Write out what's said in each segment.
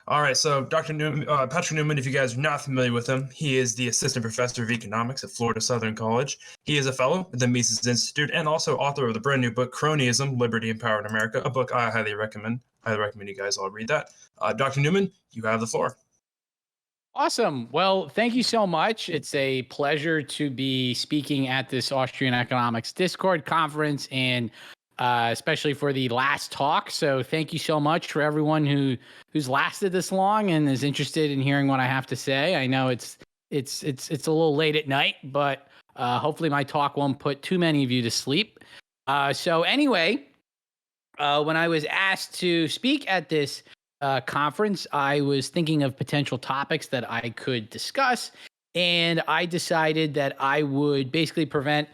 All right, so Dr. Newman, Patrick Newman, if you guys are not familiar with him, he is the assistant professor of economics at Florida Southern College. He is a fellow at the Mises Institute and also author of the brand new book, Cronyism, Liberty and Power in America, a book I highly recommend. Highly recommend you guys all read that. Dr. Newman, you have the floor. Awesome. Well, thank you so much. It's a pleasure to be speaking at this Austrian Economics Discord conference, and especially for the last talk. So thank you so much for everyone who's lasted this long and is interested in hearing what I have to say. I know it's a little late at night, but hopefully my talk won't put too many of you to sleep. So anyway, when I was asked to speak at this conference, I was thinking of potential topics that I could discuss, and I decided that I would basically present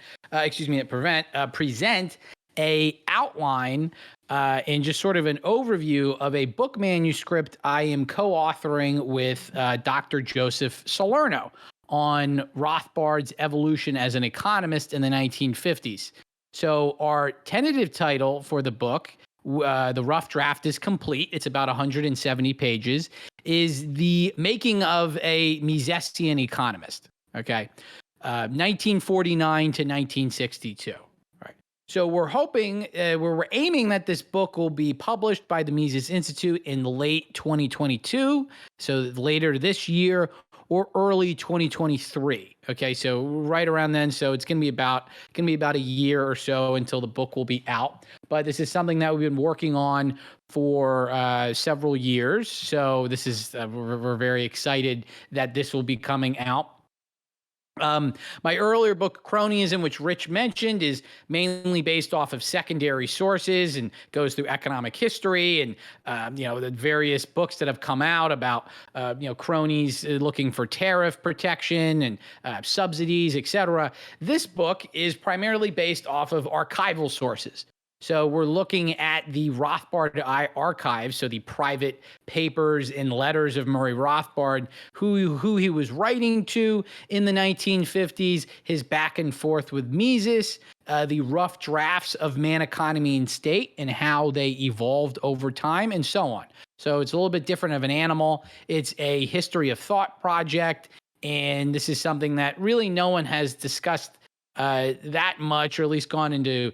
a outline and just sort of an overview of a book manuscript I am co-authoring with Dr. Joseph Salerno on Rothbard's evolution as an economist in the 1950s. So our tentative title for the book, the rough draft is complete. It's about 170 pages, is The Making of a Misesian Economist. Okay. 1949 to 1962. Right. So we're hoping, we're aiming that this book will be published by the Mises Institute in late 2022. So later this year or early 2023. Okay, so right around then. So it's gonna be about a year or so until the book will be out. But this is something that we've been working on for several years. So this is we're very excited that this will be coming out. My earlier book, Cronyism, which Rich mentioned, is mainly based off of secondary sources and goes through economic history and, the various books that have come out about, cronies looking for tariff protection and subsidies, et cetera. This book is primarily based off of archival sources. So we're looking at the Rothbard archives, so the private papers and letters of Murray Rothbard, who he was writing to in the 1950s, his back and forth with Mises, the rough drafts of Man, Economy, and State and how they evolved over time, and so on. So it's a little bit different of an animal. It's a history of thought project, and this is something that really no one has discussed that much, or at least gone into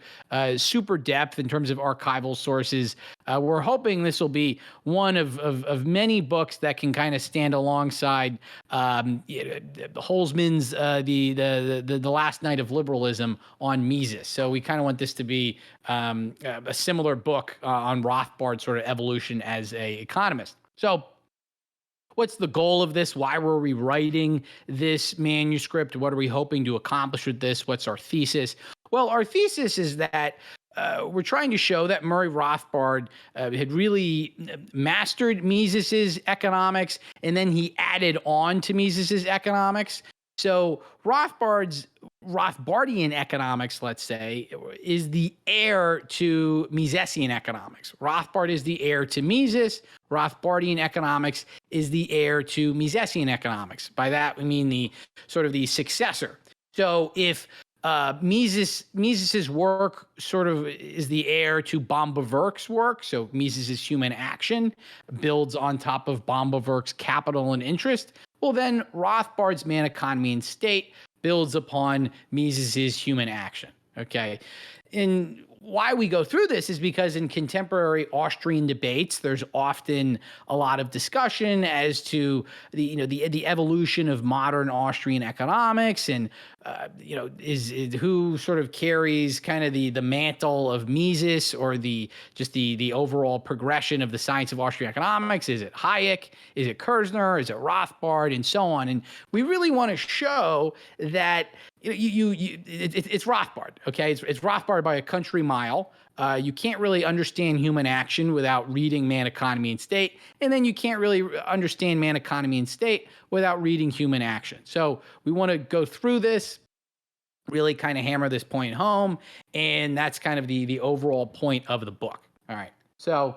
super depth in terms of archival sources. We're hoping this will be one of many books that can kind of stand alongside Holzman's the Last Night of Liberalism on Mises. So we kind of want this to be a similar book on Rothbard's sort of evolution as a economist. So what's the goal of this? Why were we writing this manuscript? What are we hoping to accomplish with this? What's our thesis? Well, our thesis is that we're trying to show that Murray Rothbard had really mastered Mises's economics, and then he added on to Mises's economics. So Rothbardian economics, let's say, is the heir to Misesian economics. Rothbard is the heir to Mises. Rothbardian economics is the heir to Misesian economics. By that, we mean the sort of the successor. So if Mises's work sort of is the heir to Bombewerk's work, so Mises's Human Action builds on top of Bombewerk's Capital and Interest, well, then Rothbard's Man, Economy, and State builds upon Mises's Human Action. Okay. And why we go through this is because in contemporary Austrian debates, there's often a lot of discussion as to the evolution of modern Austrian economics, and is who sort of carries kind of the mantle of Mises, or the overall progression of the science of Austrian economics. Is it Hayek? Is it Kerzner? Is it Rothbard? And so on. And we really want to show that it's Rothbard, okay? It's Rothbard by a country mile. You can't really understand Human Action without reading Man, Economy, and State, and then you can't really understand Man, Economy, and State without reading Human Action. So we want to go through this, really kind of hammer this point home, and that's kind of the overall point of the book. All right, so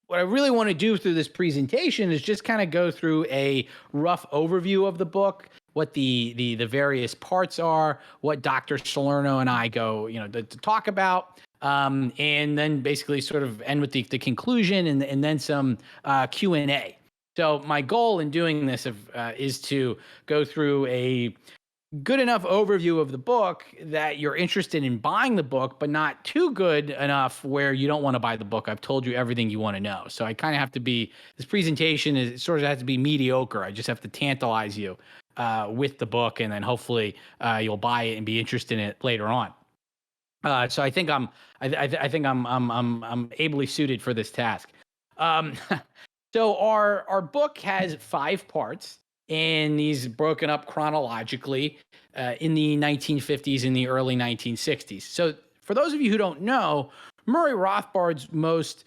what I really want to do through this presentation is just kind of go through a rough overview of the book, what the various parts are, what Dr. Salerno and I go, to talk about, and then basically sort of end with the conclusion and then some Q&A. So my goal in doing this is to go through a good enough overview of the book that you're interested in buying the book, but not too good enough where you don't want to buy the book. I've told you everything you want to know. So I kind of have to be, this presentation is sort of has to be mediocre. I just have to tantalize you with the book, and then hopefully you'll buy it and be interested in it later on. So I think I'm ably suited for this task. So our book has 5 parts, and these broken up chronologically in the 1950s and the early 1960s. So for those of you who don't know, Murray Rothbard's most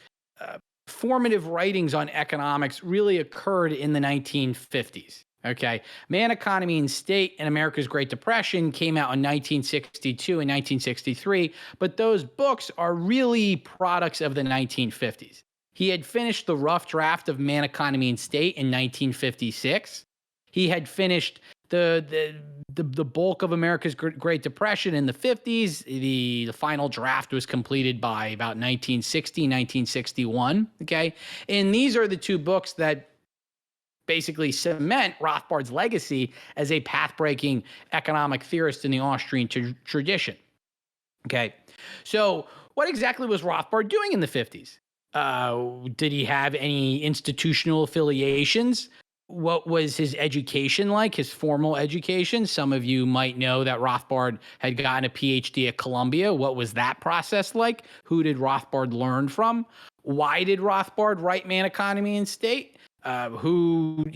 formative writings on economics really occurred in the 1950s. Okay, Man, Economy, and State and America's Great Depression came out in 1962 and 1963, but those books are really products of the 1950s. He had finished the rough draft of Man, Economy, and State in 1956. He had finished the bulk of America's Great Depression in the 50s. The final draft was completed by about 1960, 1961. Okay, and these are the 2 books that basically cement Rothbard's legacy as a path-breaking economic theorist in the Austrian tradition. Okay, so what exactly was Rothbard doing in the 50s? Did he have any institutional affiliations? What was his education like, his formal education? Some of you might know that Rothbard had gotten a PhD at Columbia. What was that process like? Who did Rothbard learn from? Why did Rothbard write Man, Economy, and State? Who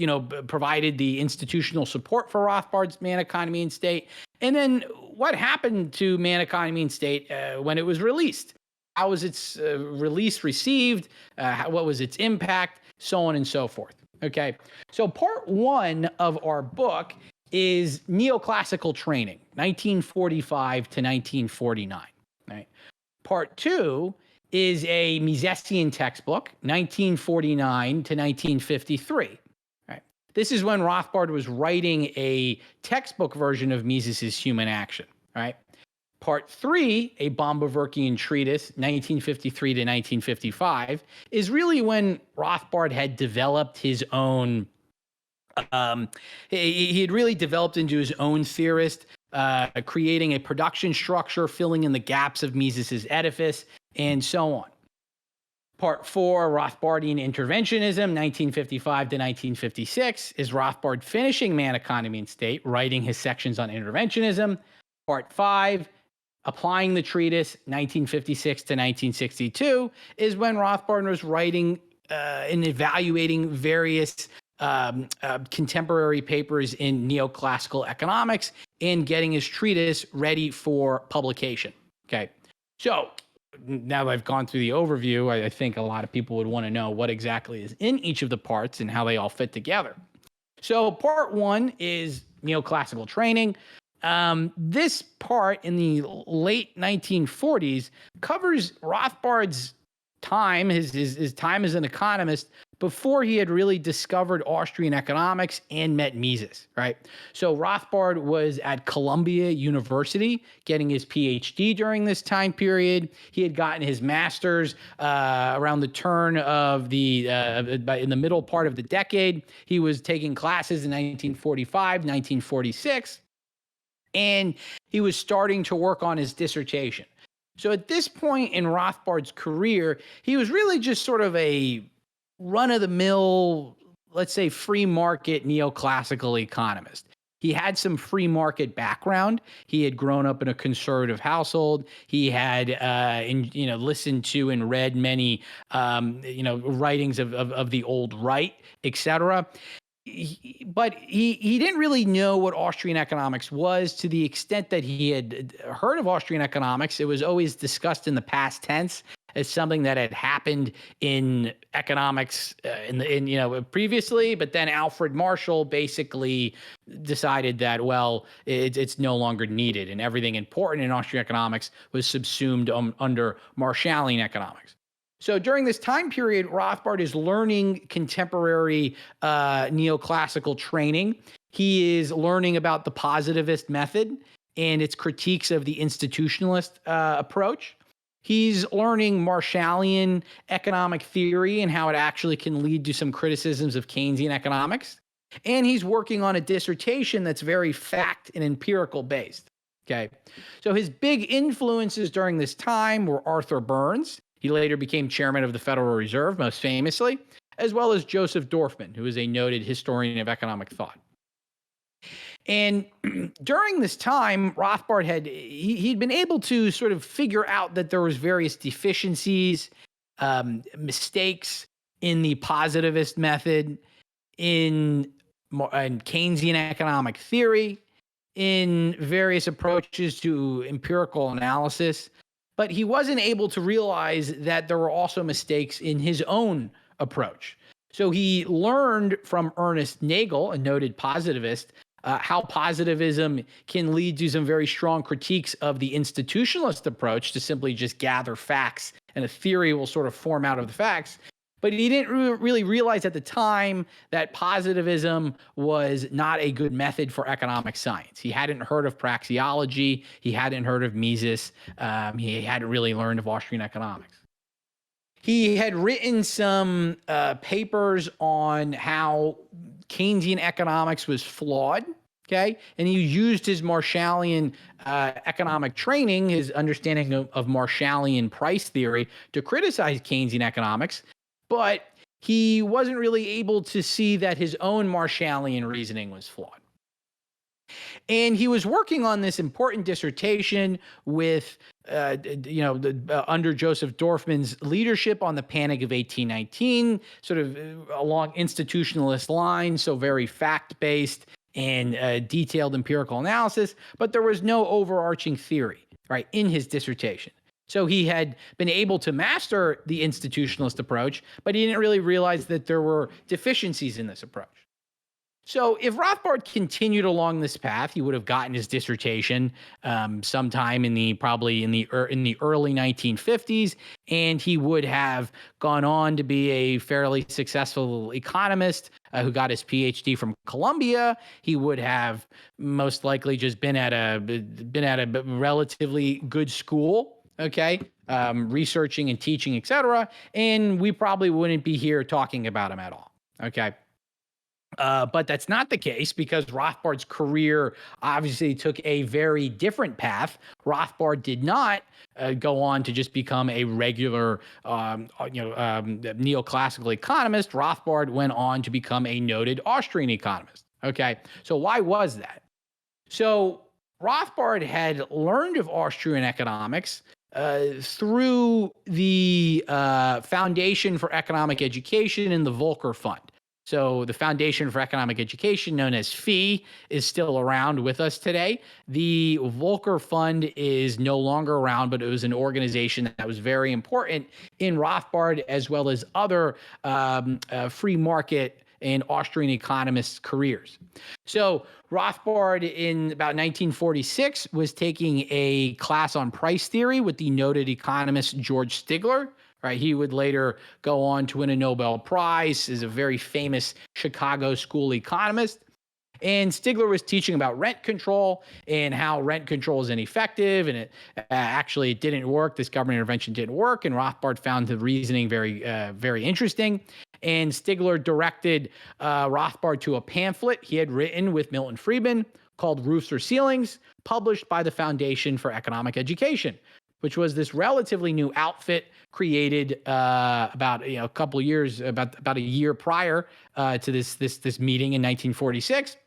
provided the institutional support for Rothbard's Man, Economy, and State? And then what happened to Man, Economy, and State when it was released? How was its release received? What was its impact? So on and so forth. Okay, so part 1 of our book is neoclassical training, 1945 to 1949. Right. Part 2 is a Misesian textbook, 1949 to 1953. Right. This is when Rothbard was writing a textbook version of Mises's Human Action. Right. Part 3, a Bombaverkian treatise, 1953 to 1955, is really when Rothbard had developed his own. He had really developed into his own theorist, creating a production structure, filling in the gaps of Mises's edifice, and so on. Part 4, Rothbardian Interventionism, 1955 to 1956, is Rothbard finishing Man, Economy, and State, writing his sections on interventionism. Part 5, Applying the Treatise, 1956 to 1962, is when Rothbard was writing and evaluating various contemporary papers in neoclassical economics and getting his treatise ready for publication. Okay, so now that I've gone through the overview, I think a lot of people would want to know what exactly is in each of the parts and how they all fit together. So part 1 is neoclassical training. This part in the late 1940s covers Rothbard's time, his time as an economist before he had really discovered Austrian economics and met Mises, right? So Rothbard was at Columbia University getting his PhD during this time period. He had gotten his master's around the turn of in the middle part of the decade. He was taking classes in 1945, 1946. And he was starting to work on his dissertation. So at this point in Rothbard's career, he was really just sort of a run-of-the-mill, let's say, free market neoclassical economist. He had some free market background. He had grown up in a conservative household. He had, listened to and read many, writings of the old right, etc. But he didn't really know what Austrian economics was to the extent that he had heard of Austrian economics. It was always discussed in the past tense as something that had happened in economics previously, but then Alfred Marshall basically decided that, well, it's no longer needed, and everything important in Austrian economics was subsumed under Marshallian economics. So during this time period, Rothbard is learning contemporary neoclassical training. He is learning about the positivist method and its critiques of the institutionalist approach. He's learning Marshallian economic theory and how it actually can lead to some criticisms of Keynesian economics. And he's working on a dissertation that's very fact and empirical based. Okay. So his big influences during this time were Arthur Burns. He later became chairman of the Federal Reserve, most famously, as well as Joseph Dorfman, who is a noted historian of economic thought. And during this time, Rothbard he'd been able to sort of figure out that there was various deficiencies, mistakes in the positivist method, in Keynesian economic theory, in various approaches to empirical analysis. But he wasn't able to realize that there were also mistakes in his own approach. So he learned from Ernest Nagel, a noted positivist, how positivism can lead to some very strong critiques of the institutionalist approach to simply just gather facts and a theory will sort of form out of the facts. But he didn't really realize at the time that positivism was not a good method for economic science. He hadn't heard of praxeology. He hadn't heard of Mises. He hadn't really learned of Austrian economics. He had written some papers on how Keynesian economics was flawed, okay? And he used his Marshallian economic training, his understanding of Marshallian price theory, to criticize Keynesian economics, but he wasn't really able to see that his own Marshallian reasoning was flawed. And he was working on this important dissertation with, under Joseph Dorfman's leadership on the Panic of 1819, sort of along institutionalist lines, so very fact-based and detailed empirical analysis, but there was no overarching theory, right, in his dissertation. So he had been able to master the institutionalist approach, but he didn't really realize that there were deficiencies in this approach. So if Rothbard continued along this path, he would have gotten his dissertation sometime in the early 1950s, and he would have gone on to be a fairly successful economist who got his PhD from Columbia. He would have most likely just been at a relatively good school, okay, researching and teaching, etc. And we probably wouldn't be here talking about him at all, okay. But that's not the case because Rothbard's career obviously took a very different path. Rothbard did not go on to just become a regular, neoclassical economist. Rothbard went on to become a noted Austrian economist. Okay, so why was that? So Rothbard had learned of Austrian economics through the Foundation for Economic Education and the Volcker Fund. So the Foundation for Economic Education, known as FEE, is still around with us today. The Volcker Fund is no longer around, but it was an organization that was very important in Rothbard as well as other free market and Austrian economists' careers. So Rothbard in about 1946 was taking a class on price theory with the noted economist George Stigler. Right, he would later go on to win a Nobel Prize, is a very famous Chicago school economist. And Stigler was teaching about rent control and how rent control is ineffective, and it didn't work. This government intervention didn't work, and Rothbard found the reasoning very interesting. And Stigler directed Rothbard to a pamphlet he had written with Milton Friedman called Roofs or Ceilings, published by the Foundation for Economic Education, which was this relatively new outfit created about a year prior to this meeting in 1946.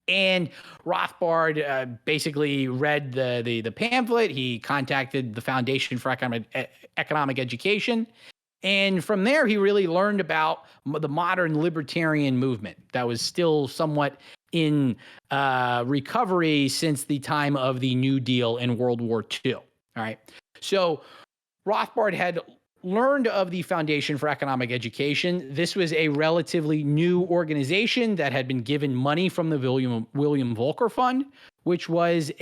And Rothbard basically read the pamphlet. He contacted the Foundation for Economic Education. And from there, he really learned about the modern libertarian movement that was still somewhat in recovery since the time of the New Deal in World War II. All right. So Rothbard had learned of the Foundation for Economic Education. This was a relatively new organization that had been given money from the William Volcker Fund, which was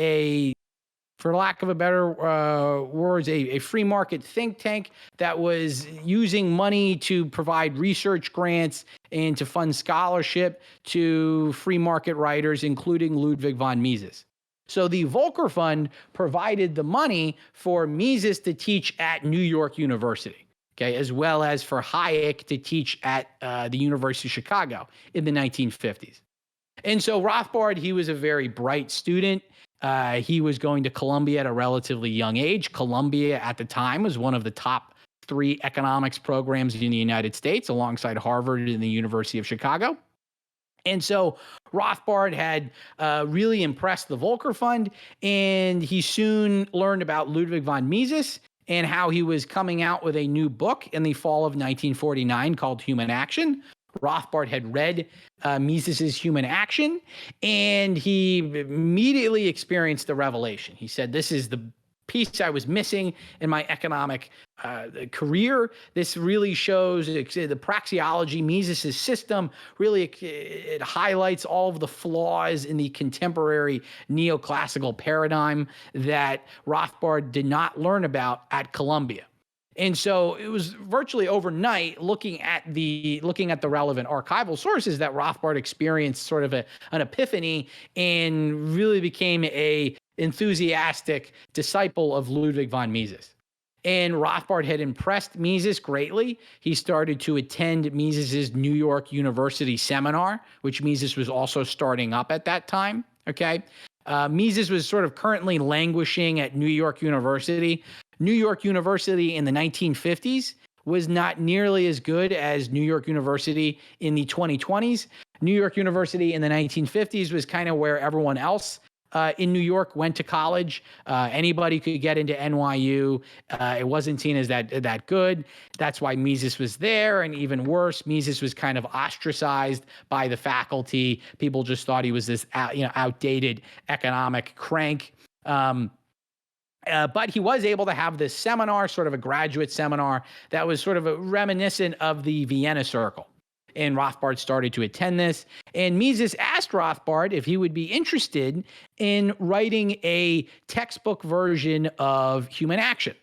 for lack of a better words, a free market think tank that was using money to provide research grants and to fund scholarship to free market writers, including Ludwig von Mises. So the Volcker Fund provided the money for Mises to teach at New York University, okay, as well as for Hayek to teach at the University of Chicago in the 1950s. And so Rothbard, he was a very bright student. He was going to Columbia at a relatively young age. Columbia at the time was one of the top 3 economics programs in the United States, alongside Harvard and the University of Chicago. And so Rothbard had really impressed the Volcker Fund, and he soon learned about Ludwig von Mises and how he was coming out with a new book in the fall of 1949 called Human Action. Rothbard had read Mises's Human Action, and he immediately experienced the revelation. He said, "This is the piece I was missing in my economic career. This really shows the praxeology, Mises's system, really it highlights all of the flaws in the contemporary neoclassical paradigm that Rothbard did not learn about at Columbia." And so it was virtually overnight, looking at the relevant archival sources, that Rothbard experienced sort of an epiphany and really became a enthusiastic disciple of Ludwig von Mises. And Rothbard had impressed Mises greatly. He started to attend Mises's New York University seminar, which Mises was also starting up at that time. Okay. Mises was sort of currently languishing at New York University. New York University in the 1950s was not nearly as good as New York University in the 2020s. New York University in the 1950s was kind of where everyone else in New York went to college. Anybody could get into NYU. It wasn't seen as that good. That's why Mises was there. And even worse, Mises was kind of ostracized by the faculty. People just thought he was this outdated economic crank. But he was able to have this seminar, sort of a graduate seminar, that was sort of reminiscent of the Vienna Circle. And Rothbard started to attend this. And Mises asked Rothbard if he would be interested in writing a textbook version of Human Action.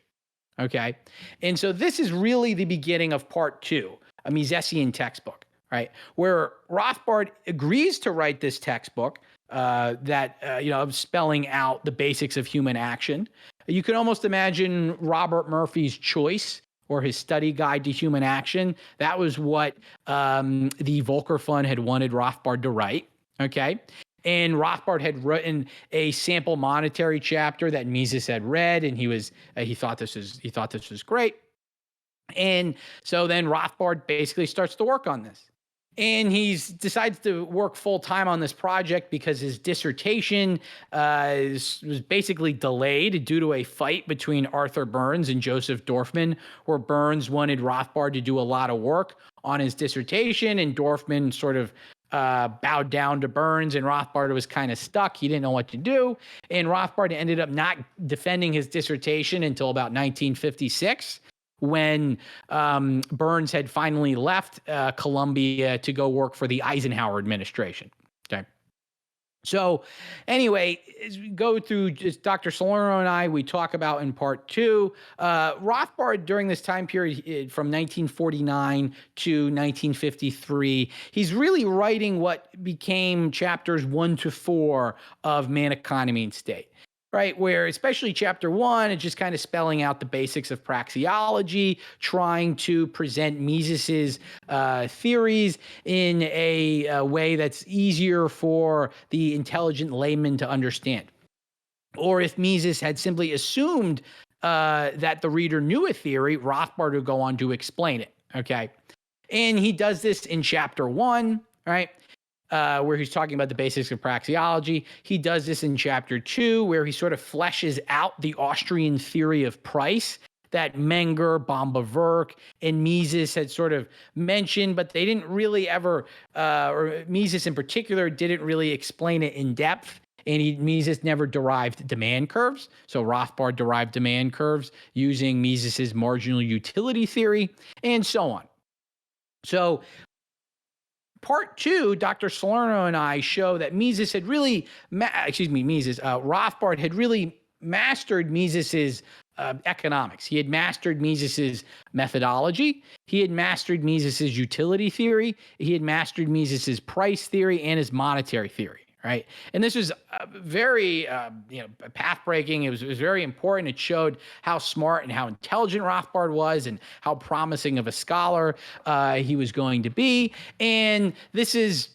Okay. And so this is really the beginning of part 2, a Misesian textbook, right? Where Rothbard agrees to write this textbook of spelling out the basics of human action. You can almost imagine Robert Murphy's Choice, or his study guide to human action. That was what the Volcker Fund had wanted Rothbard to write. Okay. And Rothbard had written a sample monetary chapter that Mises had read, and he thought this was great. And so then Rothbard basically starts to work on this. And he decides to work full time on this project because his dissertation was basically delayed due to a fight between Arthur Burns and Joseph Dorfman, where Burns wanted Rothbard to do a lot of work on his dissertation, and Dorfman sort of bowed down to Burns, and Rothbard was kind of stuck. He didn't know what to do. And Rothbard ended up not defending his dissertation until about 1956. When Burns had finally left Columbia to go work for the Eisenhower administration. Okay. So anyway, as we go through, just Dr. Salerno and I, we talk about in part 2, Rothbard during this time period from 1949 to 1953, he's really writing what became chapters 1 to 4 of Man, Economy, and State. Right, where especially chapter 1 is just kind of spelling out the basics of praxeology, trying to present Mises's theories in a way that's easier for the intelligent layman to understand. Or if Mises had simply assumed that the reader knew a theory, Rothbard would go on to explain it. Okay, and he does this in chapter 1, right? Where he's talking about the basics of praxeology. He does this in chapter 2, where he sort of fleshes out the Austrian theory of price that Menger, Bomba-Verk, and Mises had sort of mentioned, but they didn't really ever, or Mises in particular, didn't really explain it in depth. And Mises never derived demand curves. So Rothbard derived demand curves using Mises's marginal utility theory, and so on. So part 2, Dr. Salerno and I show that Mises had really, Rothbard had really mastered Mises's economics. He had mastered Mises's methodology. He had mastered Mises's utility theory. He had mastered Mises's price theory and his monetary theory. right? And this was very, path-breaking. It was very important. It showed how smart and how intelligent Rothbard was and how promising of a scholar he was going to be. And this is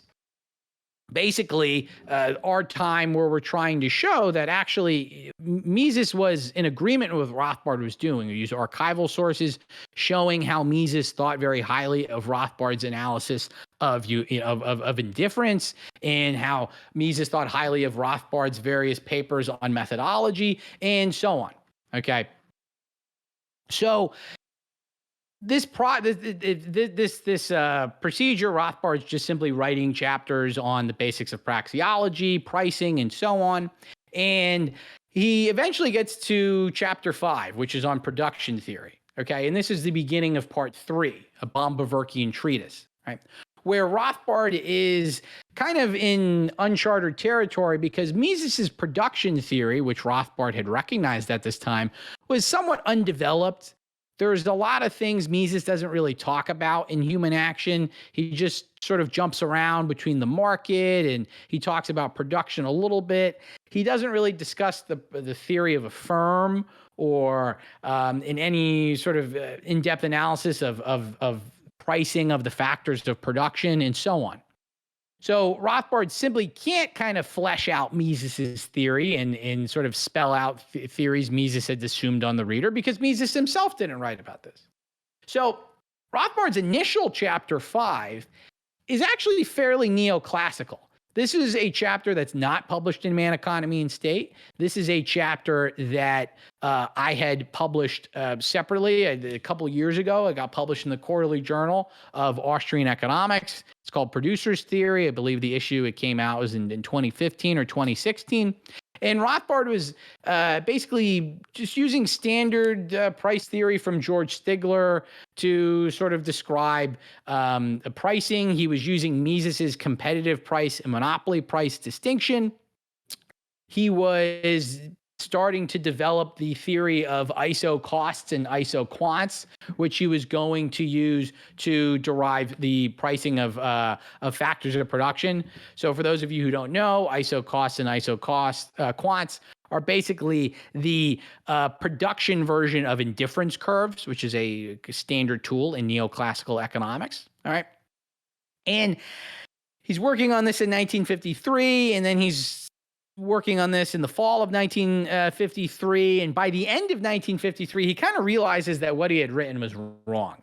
basically our time where we're trying to show that actually Mises was in agreement with what Rothbard was doing. We use archival sources showing how Mises thought very highly of Rothbard's analysis of indifference, and how Mises thought highly of Rothbard's various papers on methodology, and so on. Okay. So this procedure, Rothbard's just simply writing chapters on the basics of praxeology, pricing, and so on. And he eventually gets to chapter 5, which is on production theory. Okay. And this is the beginning of part 3, a Bombaverkian treatise, right? Where Rothbard is kind of in uncharted territory because Mises's production theory, which Rothbard had recognized at this time, was somewhat undeveloped. There's a lot of things Mises doesn't really talk about in Human Action. He just sort of jumps around between the market, and he talks about production a little bit. He doesn't really discuss the theory of a firm or in any sort of in-depth analysis of pricing of the factors of production and so on. So Rothbard simply can't kind of flesh out Mises's theory and sort of spell out theories Mises had assumed on the reader, because Mises himself didn't write about this. So Rothbard's initial chapter 5 is actually fairly neoclassical. This is a chapter that's not published in Man, Economy, and State. This is a chapter that I had published separately a couple of years ago. It got published in the Quarterly Journal of Austrian Economics. It's called Producer's Theory. I believe the issue it came out was in 2015 or 2016. And Rothbard was basically just using standard price theory from George Stigler to sort of describe the pricing. He was using Mises's competitive price and monopoly price distinction. He was starting to develop the theory of ISO costs and ISO quants, which he was going to use to derive the pricing of factors of production. So for those of you who don't know, ISO costs and ISO quants are basically the production version of indifference curves, which is a standard tool in neoclassical economics. All right. And he's working on this in 1953, and then he's working on this in the fall of 1953. And by the end of 1953, he kind of realizes that what he had written was wrong.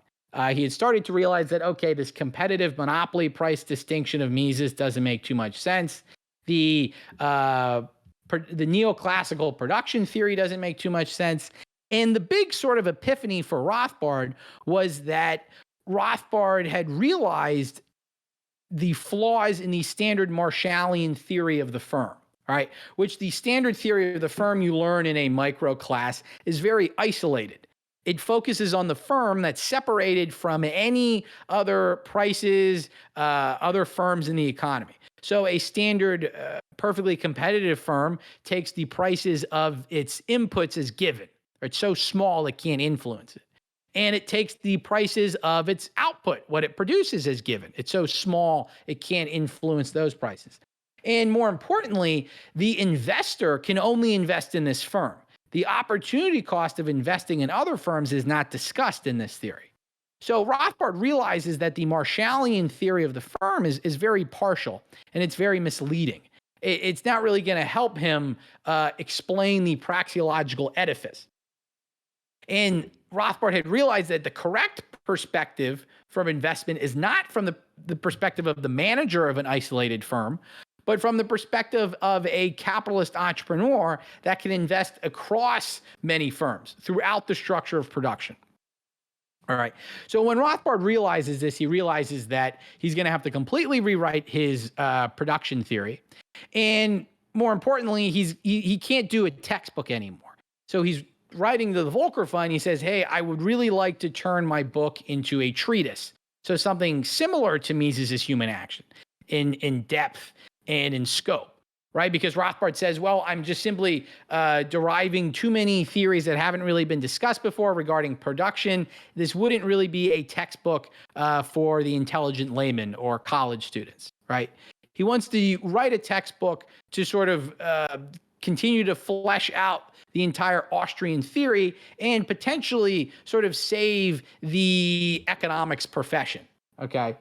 He had started to realize that, okay, this competitive monopoly price distinction of Mises doesn't make too much sense. The neoclassical production theory doesn't make too much sense. And the big sort of epiphany for Rothbard was that Rothbard had realized the flaws in the standard Marshallian theory of the firm. All right, which the standard theory of the firm you learn in a micro class is very isolated. It focuses on the firm that's separated from any other prices, other firms in the economy. So a standard, perfectly competitive firm takes the prices of its inputs as given. It's so small it can't influence it. And it takes the prices of its output, what it produces, as given. It's so small it can't influence those prices. And more importantly, the investor can only invest in this firm. The opportunity cost of investing in other firms is not discussed in this theory. So Rothbard realizes that the Marshallian theory of the firm is very partial, and it's very misleading. It's not really going to help him explain the praxeological edifice. And Rothbard had realized that the correct perspective from investment is not from the perspective of the manager of an isolated firm, but from the perspective of a capitalist entrepreneur that can invest across many firms throughout the structure of production. All right. So when Rothbard realizes this, he realizes that he's going to have to completely rewrite his production theory. And more importantly, he can't do a textbook anymore. So he's writing to the Volcker Fund. He says, hey, I would really like to turn my book into a treatise. So something similar to Mises's Human Action in depth and in scope, right? Because Rothbard says, well, I'm just simply deriving too many theories that haven't really been discussed before regarding production. This wouldn't really be a textbook for the intelligent layman or college students, right? He wants to write a textbook to sort of continue to flesh out the entire Austrian theory and potentially sort of save the economics profession. Okay.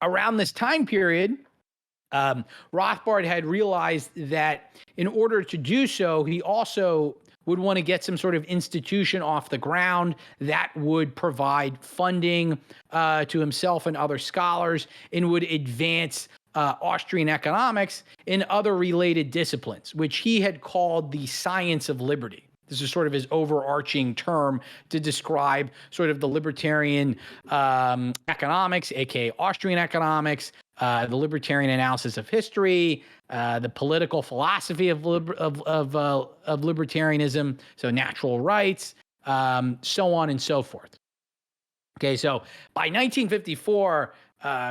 Around this time period, Rothbard had realized that in order to do so, he also would want to get some sort of institution off the ground that would provide funding to himself and other scholars and would advance Austrian economics in other related disciplines, which he had called the science of liberty. This is sort of his overarching term to describe sort of the libertarian economics, aka Austrian economics, the libertarian analysis of history, the political philosophy of libertarianism, so natural rights, so on and so forth. Okay, so by 1954,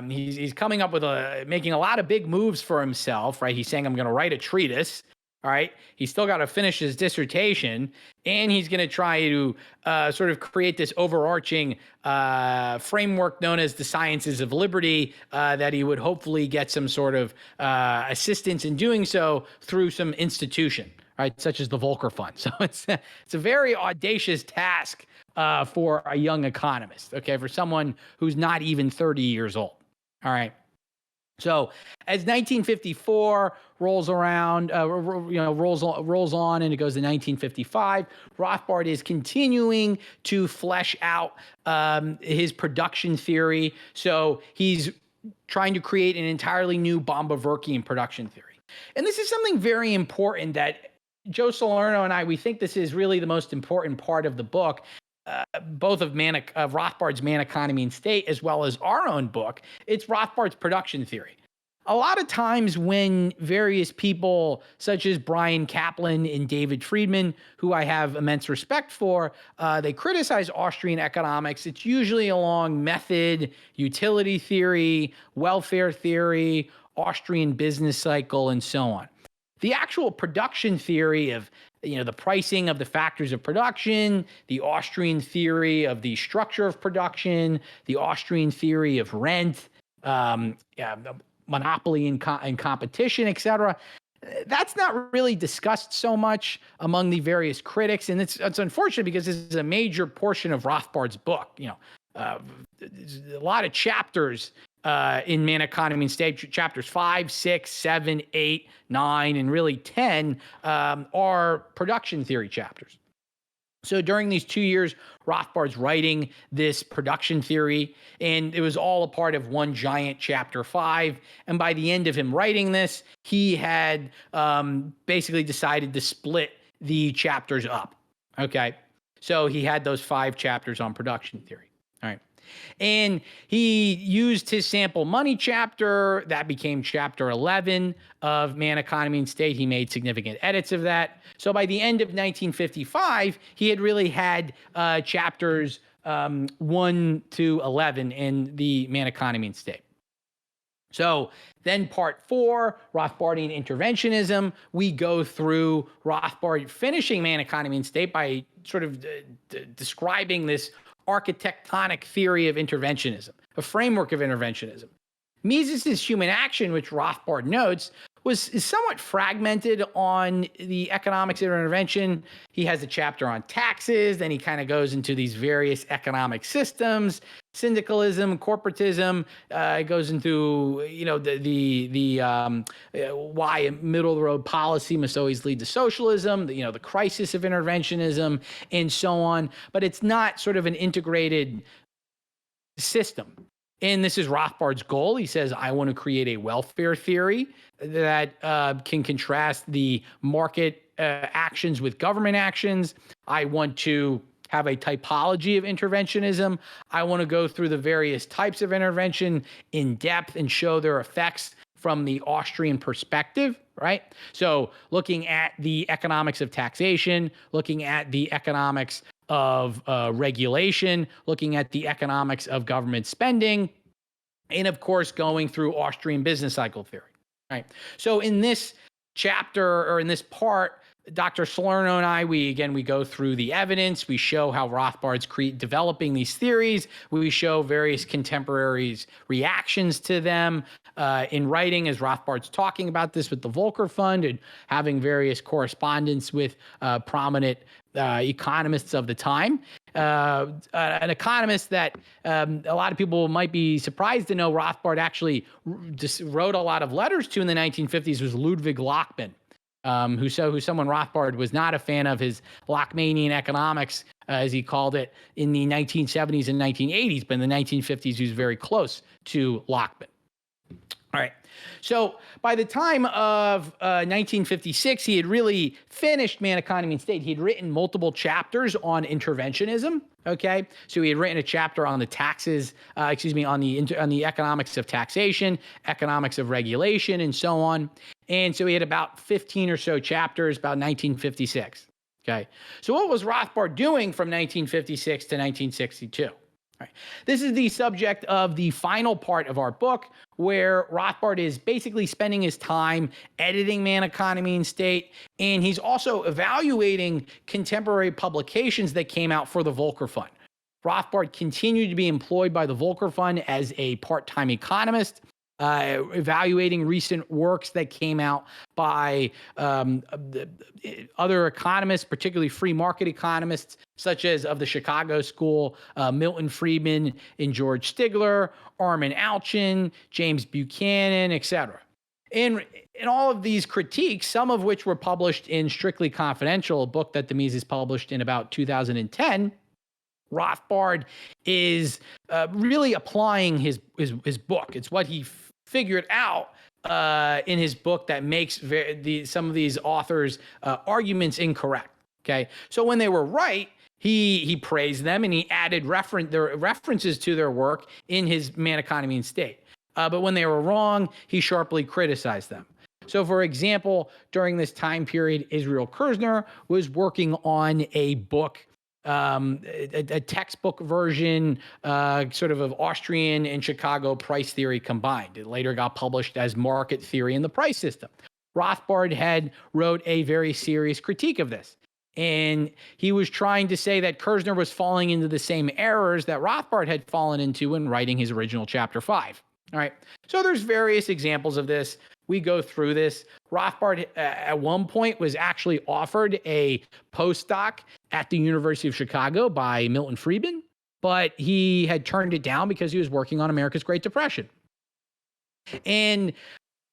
he's coming up with making a lot of big moves for himself, right? He's saying, I'm going to write a treatise. All right. He's still got to finish his dissertation, and he's going to try to sort of create this overarching framework known as the sciences of liberty that he would hopefully get some sort of assistance in doing so through some institution, right, such as the Volcker Fund. So it's a very audacious task for a young economist, okay, for someone who's not even 30 years old. All right. So as 1954 rolls around, rolls on, and it goes to 1955, Rothbard is continuing to flesh out his production theory. So he's trying to create an entirely new Bombaverkian production theory. And this is something very important that Joe Salerno and we think this is really the most important part of the book. Both of Rothbard's Man, Economy, and State, as well as our own book, it's Rothbard's production theory. A lot of times when various people, such as Brian Kaplan and David Friedman, who I have immense respect for, they criticize Austrian economics, it's usually along method, utility theory, welfare theory, Austrian business cycle, and so on. The actual production theory of the pricing of the factors of production, the Austrian theory of the structure of production, the Austrian theory of rent, monopoly and competition, et cetera. That's not really discussed so much among the various critics, and it's unfortunate because this is a major portion of Rothbard's book. A lot of chapters in Man, Economy, and State, chapters 5, 6, 7, 8, 9, and really 10 are production theory chapters. So during these 2 years, Rothbard's writing this production theory, and it was all a part of one giant chapter 5. And by the end of him writing this, he had basically decided to split the chapters up. Okay. So he had those 5 chapters on production theory. All right. And he used his sample money chapter. That became chapter 11 of Man, Economy, and State. He made significant edits of that. So by the end of 1955, he had really had chapters 1 to 11 in the Man, Economy, and State. So then part 4, Rothbardian interventionism, we go through Rothbard finishing Man, Economy, and State by sort of describing this architectonic theory of interventionism, a framework of interventionism. Mises's human action, which Rothbard notes, is somewhat fragmented on the economics of intervention. He has a chapter on taxes, then he kind of goes into these various economic systems, syndicalism, corporatism. It goes into why a middle of the road policy must always lead to socialism, the crisis of interventionism, and so on. But it's not sort of an integrated system. And this is Rothbard's goal. He says, I want to create a welfare theory that can contrast the market actions with government actions. I want to have a typology of interventionism. I want to go through the various types of intervention in depth and show their effects from the Austrian perspective, right? So looking at the economics of taxation, looking at the economics of regulation, looking at the economics of government spending, and of course, going through Austrian business cycle theory, right? So in this chapter, or in this part, Dr. Salerno and I, we go through the evidence. We show how Rothbard's developing these theories. We show various contemporaries' reactions to them in writing, as Rothbard's talking about this with the Volcker Fund and having various correspondence with prominent economists of the time. An economist that a lot of people might be surprised to know Rothbard actually just wrote a lot of letters to in the 1950s was Ludwig Lockman. Who someone Rothbard was not a fan of his Lockmanian economics, as he called it, in the 1970s and 1980s, but in the 1950s, he was very close to Lockman. All right. So by the time of 1956, he had really finished Man, Economy, and State. He had written multiple chapters on interventionism. Okay. So he had written a chapter on the taxes, on the economics of taxation, economics of regulation, and so on. And so he had about 15 or so chapters, about 1956. Okay. So what was Rothbard doing from 1956 to 1962? All right. This is the subject of the final part of our book, where Rothbard is basically spending his time editing Man, Economy, and State, and he's also evaluating contemporary publications that came out for the Volcker Fund. Rothbard continued to be employed by the Volcker Fund as a part-time economist, evaluating recent works that came out by other economists, particularly free market economists, such as of the Chicago School, Milton Friedman and George Stigler, Armin Alchin, James Buchanan, etc. In all of these critiques, some of which were published in Strictly Confidential, a book that the Mises published in about 2010, Rothbard is really applying his book. It's what he figured out in his book that makes some of these authors' arguments incorrect. Okay, so when they were right, he praised them and he added references to their work in his Man, Economy, and State. But when they were wrong, he sharply criticized them. So, for example, during this time period, Israel Kirzner was working on a book, a textbook version, sort of Austrian and Chicago price theory combined. It later got published as Market Theory in the Price System. Rothbard had wrote a very serious critique of this. And he was trying to say that Kirzner was falling into the same errors that Rothbard had fallen into when writing his original Chapter 5. All right. So there's various examples of this. We go through this. Rothbard at one point was actually offered a postdoc at the University of Chicago by Milton Friedman, but he had turned it down because he was working on America's Great Depression. And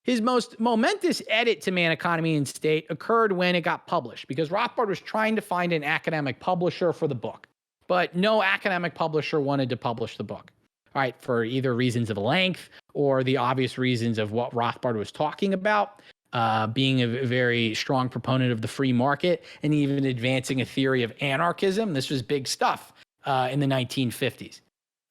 his most momentous edit to Man, Economy, and State occurred when it got published, because Rothbard was trying to find an academic publisher for the book, but no academic publisher wanted to publish the book. All right, for either reasons of length or the obvious reasons of what Rothbard was talking about, being a very strong proponent of the free market and even advancing a theory of anarchism. This was big stuff in the 1950s.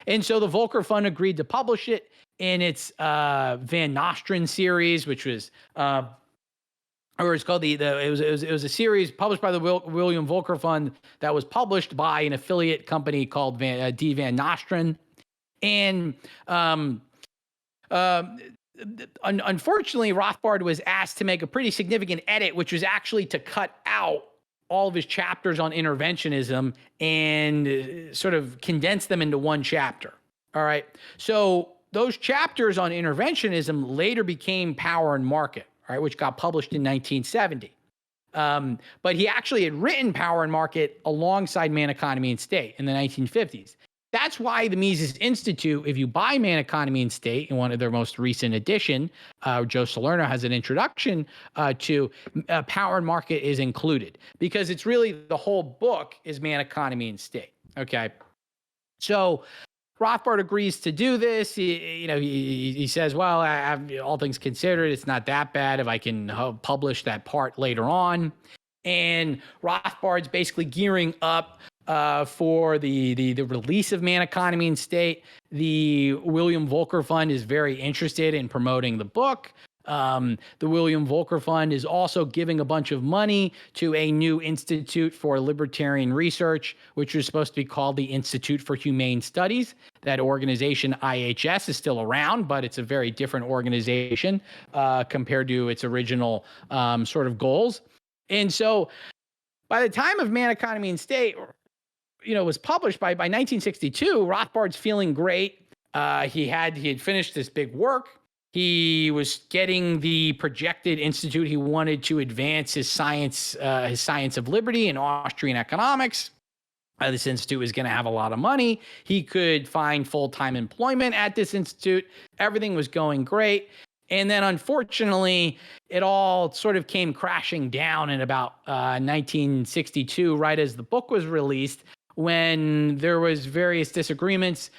And so the Volcker Fund agreed to publish it in its Van Nostrand series, which was, or it's called it was a series published by the William Volcker Fund that was published by an affiliate company called D. Van Nostrand. And unfortunately, Rothbard was asked to make a pretty significant edit, which was actually to cut out all of his chapters on interventionism and sort of condense them into one chapter. All right. So those chapters on interventionism later became Power and Market, all right, which got published in 1970. But he actually had written Power and Market alongside Man, Economy, and State in the 1950s. That's why the Mises Institute, if you buy Man, Economy, and State in one of their most recent edition, Joe Salerno has an introduction to Power and Market is included, because it's really the whole book is Man, Economy, and State. Okay. So Rothbard agrees to do this. He says, well, all things considered, it's not that bad if I can publish that part later on. And Rothbard's basically gearing up for the release of Man, Economy, and State. The William Volcker Fund is very interested in promoting the book. The William Volcker Fund is also giving a bunch of money to a new Institute for Libertarian Research, which was supposed to be called the Institute for Humane Studies. That organization, IHS, is still around, but it's a very different organization compared to its original sort of goals. And so by the time of Man, Economy, and State, was published by 1962, Rothbard's feeling great. He had finished this big work. He was getting the projected institute he wanted to advance his science of liberty and Austrian economics. This institute was going to have a lot of money. He could find full-time employment at this institute. Everything was going great. And then, unfortunately, it all sort of came crashing down in about 1962, right as the book was released, when there was various disagreements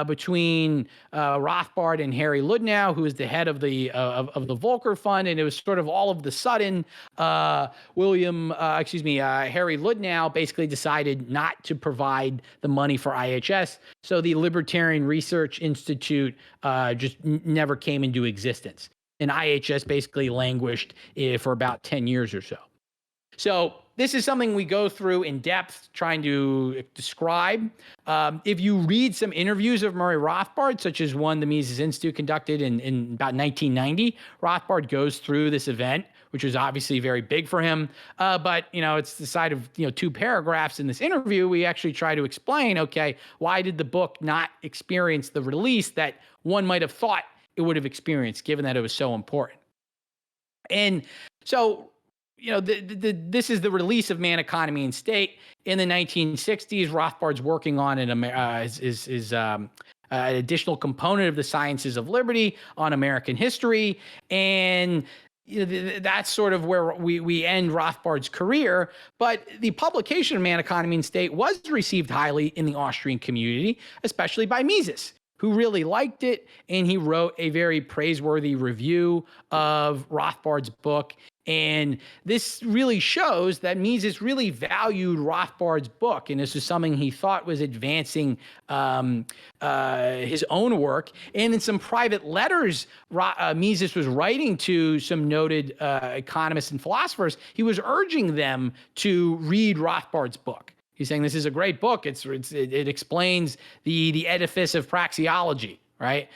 between Rothbard and Harry Ludnow, who was the head of the Volcker Fund, and it was sort of all of the sudden, Harry Ludnow basically decided not to provide the money for IHS, so the Libertarian Research Institute just never came into existence, and IHS basically languished for about 10 years or so. So this is something we go through in depth trying to describe. If you read some interviews of Murray Rothbard, such as one the Mises Institute conducted in about 1990, Rothbard goes through this event, which was obviously very big for him. But, it's the side of, 2 paragraphs in this interview. We actually try to explain, okay, why did the book not experience the release that one might have thought it would have experienced, given that it was so important? And so, this is the release of Man, Economy, and State in the 1960s. Rothbard's working on an additional component of the Sciences of Liberty on American history, and that's sort of where we end Rothbard's career. But the publication of Man, Economy, and State was received highly in the Austrian community, especially by Mises, who really liked it, and he wrote a very praiseworthy review of Rothbard's book. And this really shows that Mises really valued Rothbard's book, and this is something he thought was advancing his own work. And in some private letters Mises was writing to some noted economists and philosophers, he was urging them to read Rothbard's book. He's saying this is a great book. It explains the edifice of praxeology, right?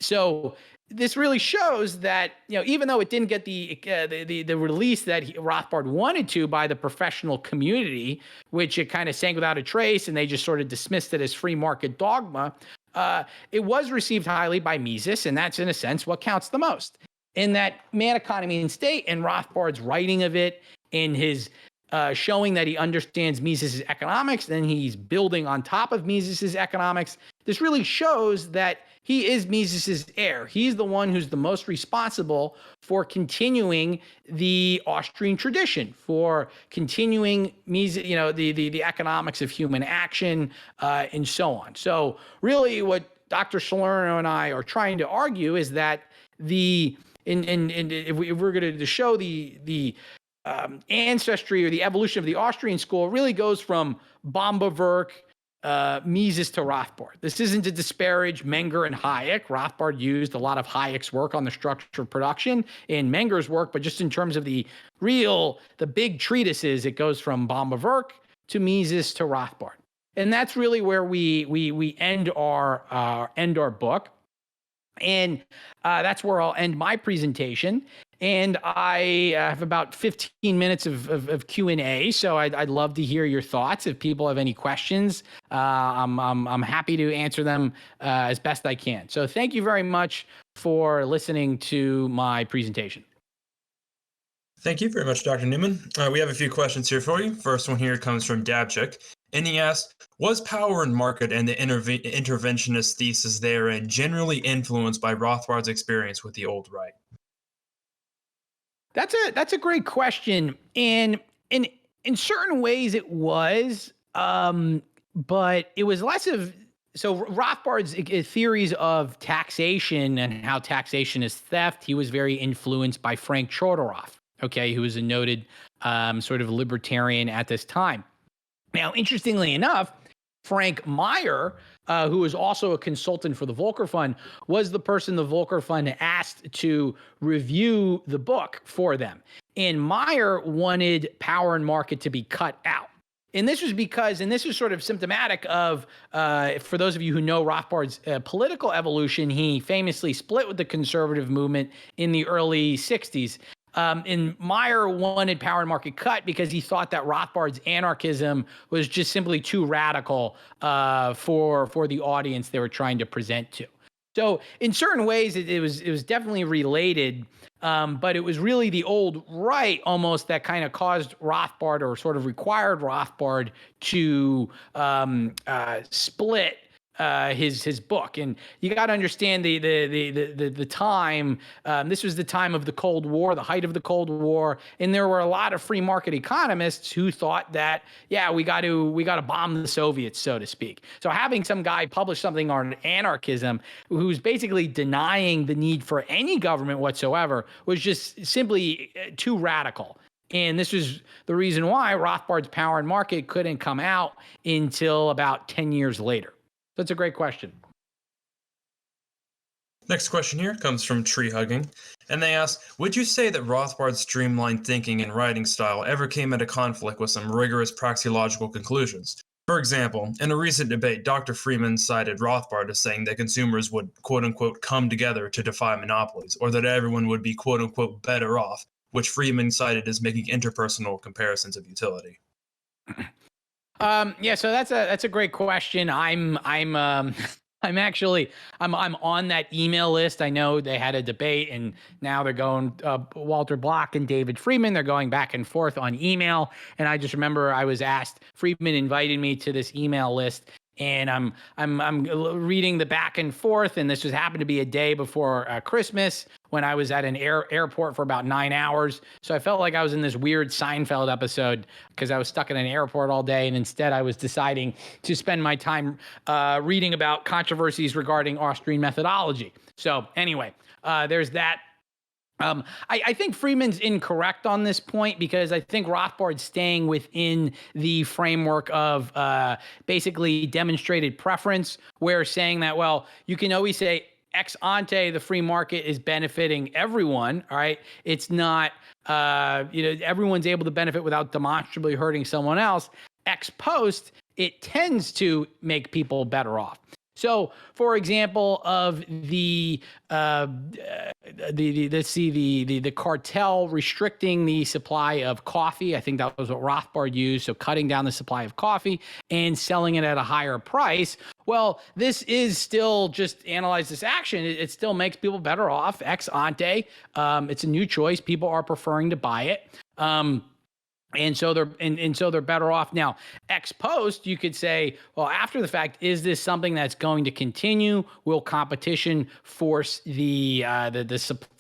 So this really shows that, even though it didn't get the release that Rothbard wanted to by the professional community, which it kind of sank without a trace, and they just sort of dismissed it as free market dogma, it was received highly by Mises, and that's in a sense what counts the most. In that Man, Economy, and State, and Rothbard's writing of it, in his showing that he understands Mises' economics, then he's building on top of Mises' economics. This really shows that he is Mises' heir. He's the one who's the most responsible for continuing the Austrian tradition, for continuing Mises, the economics of human action, and so on. So really what Dr. Salerno and I are trying to argue is that if we're going to show the ancestry or the evolution of the Austrian school, really goes from Bombewerk, Mises to Rothbard. This isn't to disparage Menger and Hayek. Rothbard used a lot of Hayek's work on the structure of production in Menger's work, but just in terms of the big treatises, it goes from Bombewerk to Mises to Rothbard. And that's really where we end our book. And that's where I'll end my presentation. And I have about 15 minutes of Q&A, so I'd love to hear your thoughts. If people have any questions, I'm happy to answer them as best I can. So thank you very much for listening to my presentation. Thank you very much, Dr. Newman. We have a few questions here for you. First one here comes from Dabchik, and he asked, was power and market and the interventionist thesis therein generally influenced by Rothbard's experience with the old right? That's a great question, and in certain ways it was, but it was less of Rothbard's theories of taxation and how taxation is theft. He was very influenced by Frank Chodorov, who was a noted sort of libertarian at this time. Now, interestingly enough, Frank Meyer, who was also a consultant for the Volcker Fund, was the person the Volcker Fund asked to review the book for them. And Meyer wanted power and market to be cut out. And this was because, and this is sort of symptomatic of, for those of you who know Rothbard's political evolution, he famously split with the conservative movement in the early 60s. And Meyer wanted Power and Market cut because he thought that Rothbard's anarchism was just simply too radical for the audience they were trying to present to. So in certain ways, it was definitely related, but it was really the old right almost that kind of caused Rothbard, or sort of required Rothbard, to split his book. And you got to understand the time. This was the time of the Cold War, the height of the Cold War, and there were a lot of free market economists who thought that, yeah, we got to bomb the Soviets, so to speak. So having some guy publish something on anarchism who's basically denying the need for any government whatsoever was just simply too radical. And this was the reason why Rothbard's Power and Market couldn't come out until about 10 years later. That's a great question. Next question here comes from Tree Hugging, and they ask, would you say that Rothbard's streamlined thinking and writing style ever came into conflict with some rigorous praxeological conclusions? For example, in a recent debate, Dr. Freeman cited Rothbard as saying that consumers would, quote-unquote, come together to defy monopolies, or that everyone would be, quote-unquote, better off, which Freeman cited as making interpersonal comparisons of utility. Yeah, so that's a great question. I'm actually on that email list. I know they had a debate, and now they're going Walter Block and David Friedman. They're going back and forth on email, and I just remember I was asked. Friedman invited me to this email list, and I'm reading the back and forth, and this just happened to be a day before Christmas, when I was at an airport for about 9 hours. So I felt like I was in this weird Seinfeld episode because I was stuck in an airport all day, and instead I was deciding to spend my time reading about controversies regarding Austrian methodology. So anyway, there's that. I think Freeman's incorrect on this point, because I think Rothbard's staying within the framework of basically demonstrated preference, where saying that, well, you can always say ex ante, the free market is benefiting everyone. All right. It's not, everyone's able to benefit without demonstrably hurting someone else. Ex post, it tends to make people better off. So, for example, of the cartel restricting the supply of coffee, I think that was what Rothbard used. So, cutting down the supply of coffee and selling it at a higher price. Well, this is still, just analyze this action. It still makes people better off ex ante. It's a new choice. People are preferring to buy it. And so they're better off. Now, ex post, you could say, well, after the fact, is this something that's going to continue? Will competition force the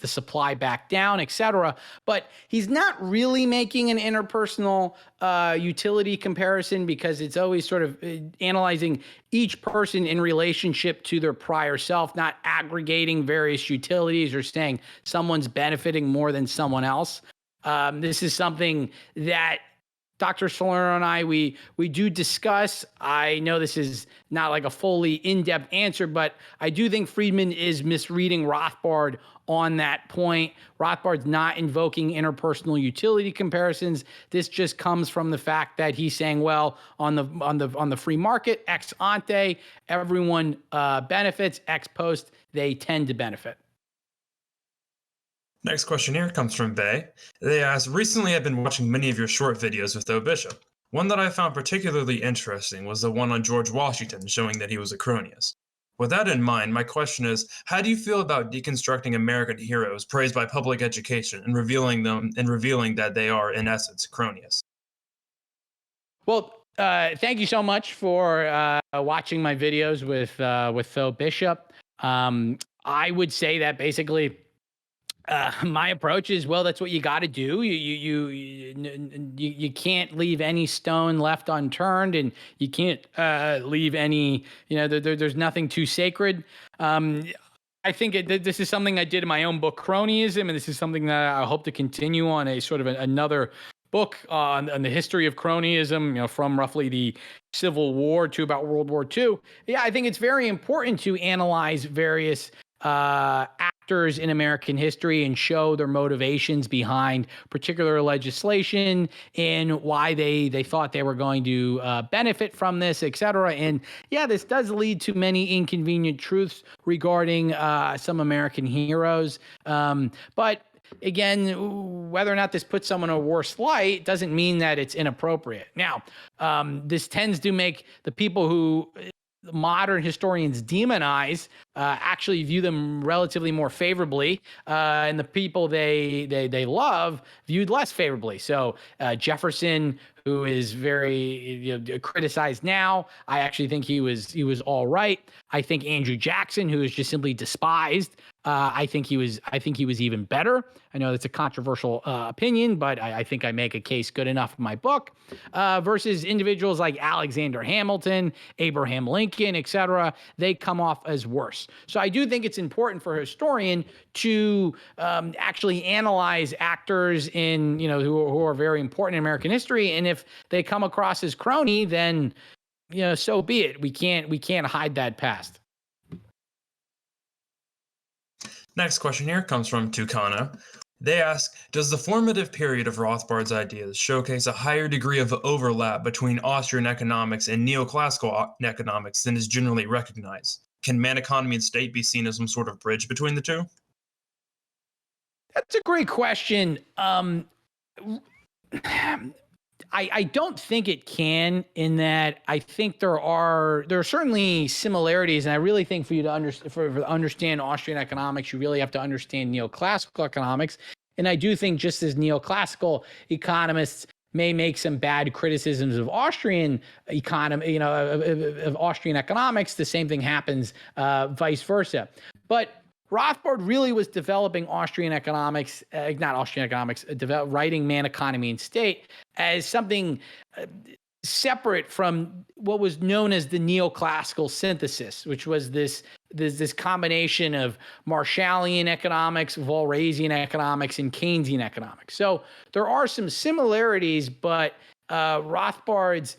supply back down, et cetera? But he's not really making an interpersonal utility comparison, because it's always sort of analyzing each person in relationship to their prior self, not aggregating various utilities or saying someone's benefiting more than someone else. This is something that Dr. Salerno and I, we do discuss. I know this is not like a fully in-depth answer, but I do think Friedman is misreading Rothbard on that point. Rothbard's not invoking interpersonal utility comparisons. This just comes from the fact that he's saying, well, on the free market, ex ante, everyone benefits. Ex post, they tend to benefit. Next question here comes from Bay. They ask, recently I've been watching many of your short videos with Though Bishop. One that I found particularly interesting was the one on George Washington, showing that he was a cronyist. With that in mind, my question is, how do you feel about deconstructing American heroes praised by public education and revealing that they are, in essence, cronyists? Well, thank you so much for watching my videos with Though Bishop. I would say that basically, my approach is, well, that's what you got to do. You can't leave any stone left unturned, and you can't leave any, there's nothing too sacred. I think this is something I did in my own book, Cronyism, and this is something that I hope to continue on a sort of another book on the history of cronyism, from roughly the Civil War to about World War II. Yeah, I think it's very important to analyze various actors in American history and show their motivations behind particular legislation and why they thought they were going to benefit from this, et cetera. And yeah, this does lead to many inconvenient truths regarding some American heroes. But again, whether or not this puts someone in a worse light doesn't mean that it's inappropriate. Now, this tends to make the people who modern historians demonize actually view them relatively more favorably, and the people they love viewed less favorably. So Jefferson, who is very criticized now, I actually think he was all right. I think Andrew Jackson, who is just simply despised, I think he was even better. I know that's a controversial opinion, but I think I make a case good enough in my book. Versus individuals like Alexander Hamilton, Abraham Lincoln, etc. They come off as worse. So I do think it's important for a historian to actually analyze actors who are very important in American history, and if they come across as crony, then so be it. We can't hide that past. Next question here comes from Tucana. They ask, does the formative period of Rothbard's ideas showcase a higher degree of overlap between Austrian economics and neoclassical economics than is generally recognized? Can man economy and state be seen as some sort of bridge between the two? That's a great question. I don't think it can, in that I think there are certainly similarities, and I really think for you to understand Austrian economics, you really have to understand neoclassical economics. And I do think, just as neoclassical economists may make some bad criticisms of Austrian economy, of Austrian economics, the same thing happens vice versa. But Rothbard really was developing Austrian economics, writing Man, Economy, and State as something separate from what was known as the neoclassical synthesis, which was this combination of Marshallian economics, Walrasian economics, and Keynesian economics. So there are some similarities, but Rothbard's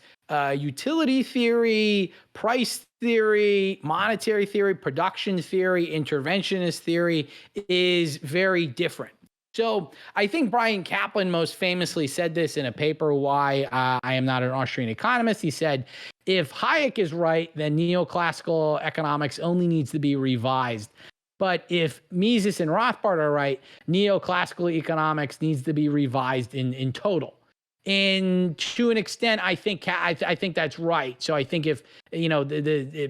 utility theory, price theory, monetary theory, production theory, interventionist theory is very different. So I think Brian Kaplan most famously said this in a paper, Why I Am Not an Austrian Economist. He said, if Hayek is right, then neoclassical economics only needs to be revised. But if Mises and Rothbard are right, neoclassical economics needs to be revised in total. And to an extent, I think that's right. So I think if the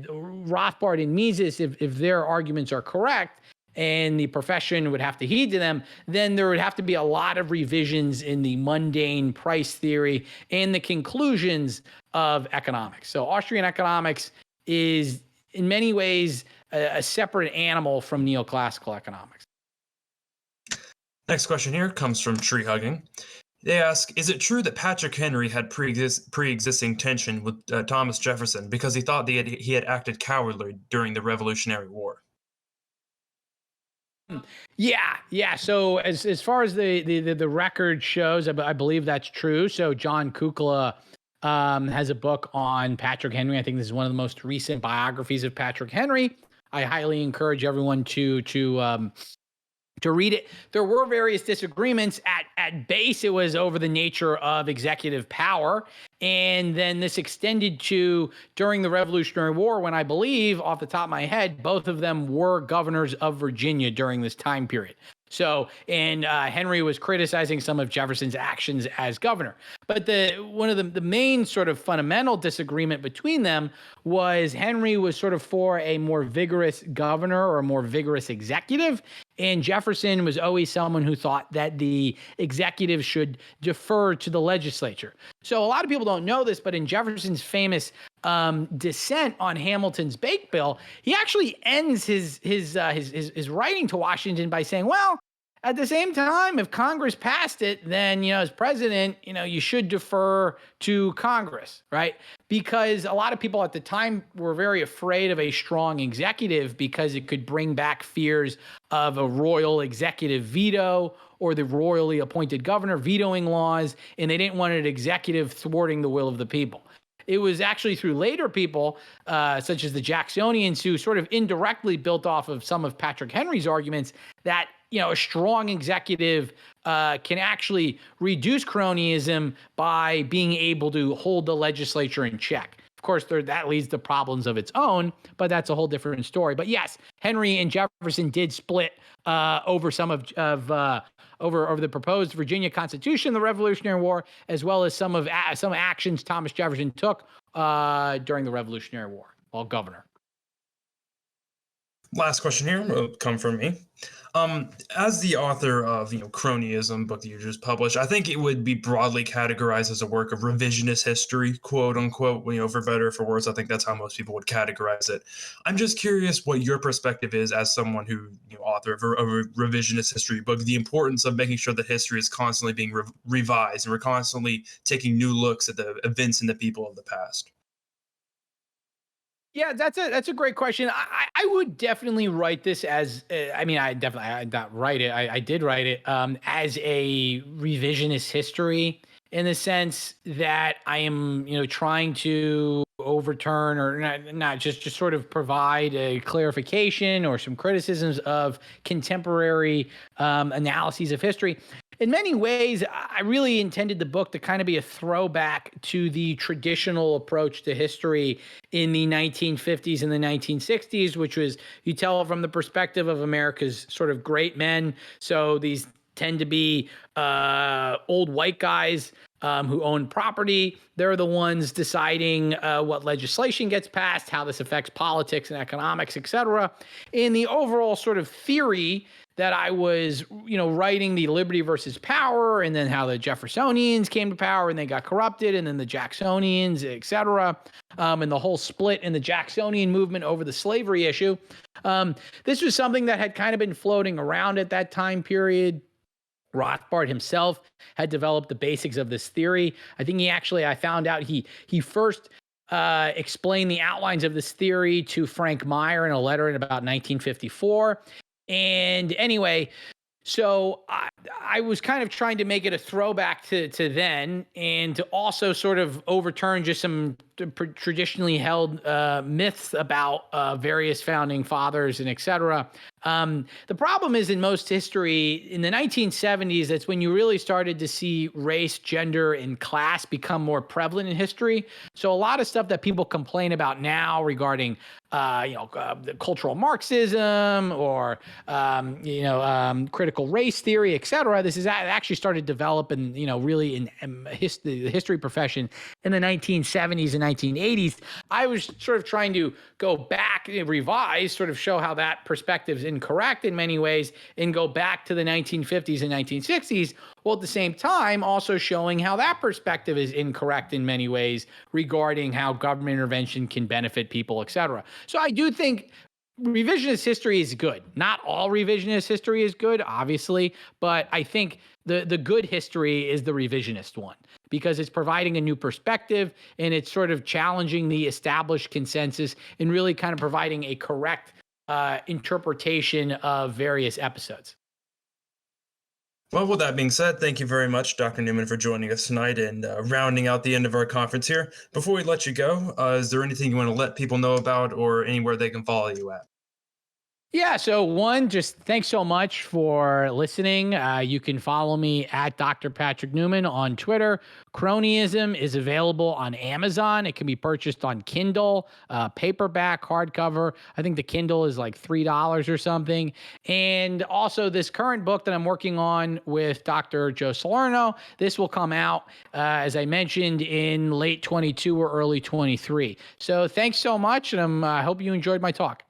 Rothbard and Mises, if their arguments are correct, and the profession would have to heed to them, then there would have to be a lot of revisions in the mundane price theory and the conclusions of economics. So Austrian economics is in many ways a separate animal from neoclassical economics. Next question here comes from Tree Hugging. They ask, is it true that Patrick Henry had pre-existing tension with Thomas Jefferson because he thought he had acted cowardly during the Revolutionary War? Yeah. So as far as the record shows, I believe that's true. So John Kukla has a book on Patrick Henry. I think this is one of the most recent biographies of Patrick Henry. I highly encourage everyone to read it. There were various disagreements. At base, it was over the nature of executive power. And then this extended to during the Revolutionary War, when I believe, off the top of my head, both of them were governors of Virginia during this time period. So, and Henry was criticizing some of Jefferson's actions as governor. But one of the main sort of fundamental disagreement between them was Henry was sort of for a more vigorous governor or a more vigorous executive, and Jefferson was always someone who thought that the executive should defer to the legislature. So a lot of people don't know this, but in Jefferson's famous dissent on Hamilton's Bake Bill, he actually ends his writing to Washington by saying, well, at the same time, if Congress passed it, then, as president, you should defer to Congress, right? Because a lot of people at the time were very afraid of a strong executive because it could bring back fears of a royal executive veto or the royally appointed governor vetoing laws, and they didn't want an executive thwarting the will of the people. It was actually through later people, such as the Jacksonians, who sort of indirectly built off of some of Patrick Henry's arguments that, a strong executive can actually reduce cronyism by being able to hold the legislature in check. Of course, that leads to problems of its own, but that's a whole different story. But yes, Henry and Jefferson did split over some of over the proposed Virginia Constitution, the Revolutionary War, as well as some actions Thomas Jefferson took during the Revolutionary War while governor. Last question here will come from me. As the author of Cronyism book that you just published, I think it would be broadly categorized as a work of revisionist history, quote unquote. For better or for worse, I think that's how most people would categorize it. I'm just curious what your perspective is as someone who author of a revisionist history book, the importance of making sure that history is constantly being revised and we're constantly taking new looks at the events and the people of the past. Yeah, that's a great question. I would definitely write this as I not write it. I did write it as a revisionist history in the sense that I am trying to overturn or not just sort of provide a clarification or some criticisms of contemporary analyses of history. In many ways, I really intended the book to kind of be a throwback to the traditional approach to history in the 1950s and the 1960s, which was you tell from the perspective of America's sort of great men. So these tend to be old white guys who own property. They're the ones deciding what legislation gets passed, how this affects politics and economics, et cetera. In the overall sort of theory that I was, writing the liberty versus power, and then how the Jeffersonians came to power and they got corrupted, and then the Jacksonians, et cetera, and the whole split in the Jacksonian movement over the slavery issue. This was something that had kind of been floating around at that time period. Rothbard himself had developed the basics of this theory. I think I found out he first explained the outlines of this theory to Frank Meyer in a letter in about 1954. And anyway, so I was kind of trying to make it a throwback to then, and to also sort of overturn just some traditionally held myths about various founding fathers and et cetera. The problem is in most history, in the 1970s, that's when you really started to see race, gender, and class become more prevalent in history. So a lot of stuff that people complain about now regarding the cultural Marxism or critical race theory, et cetera. This is actually started to develop in really in the history profession in the 1970s and 1980s. I was sort of trying to go back, revise, sort of show how that perspective is incorrect in many ways, and go back to the 1950s and 1960s, while at the same time also showing how that perspective is incorrect in many ways regarding how government intervention can benefit people, et cetera. So I do think revisionist history is good. Not all revisionist history is good, obviously, but I think the good history is the revisionist one, because it's providing a new perspective and it's sort of challenging the established consensus and really kind of providing a correct interpretation of various episodes. Well, with that being said, thank you very much, Dr. Newman, for joining us tonight and rounding out the end of our conference here. Before we let you go, is there anything you want to let people know about or anywhere they can follow you at? Yeah, so one, just thanks so much for listening. You can follow me at Dr. Patrick Newman on Twitter. Cronyism is available on Amazon. It can be purchased on Kindle, paperback, hardcover. I think the Kindle is like $3 or something. And also this current book that I'm working on with Dr. Joe Salerno, this will come out, as I mentioned, in late 22 or early 23. So thanks so much, and I hope you enjoyed my talk.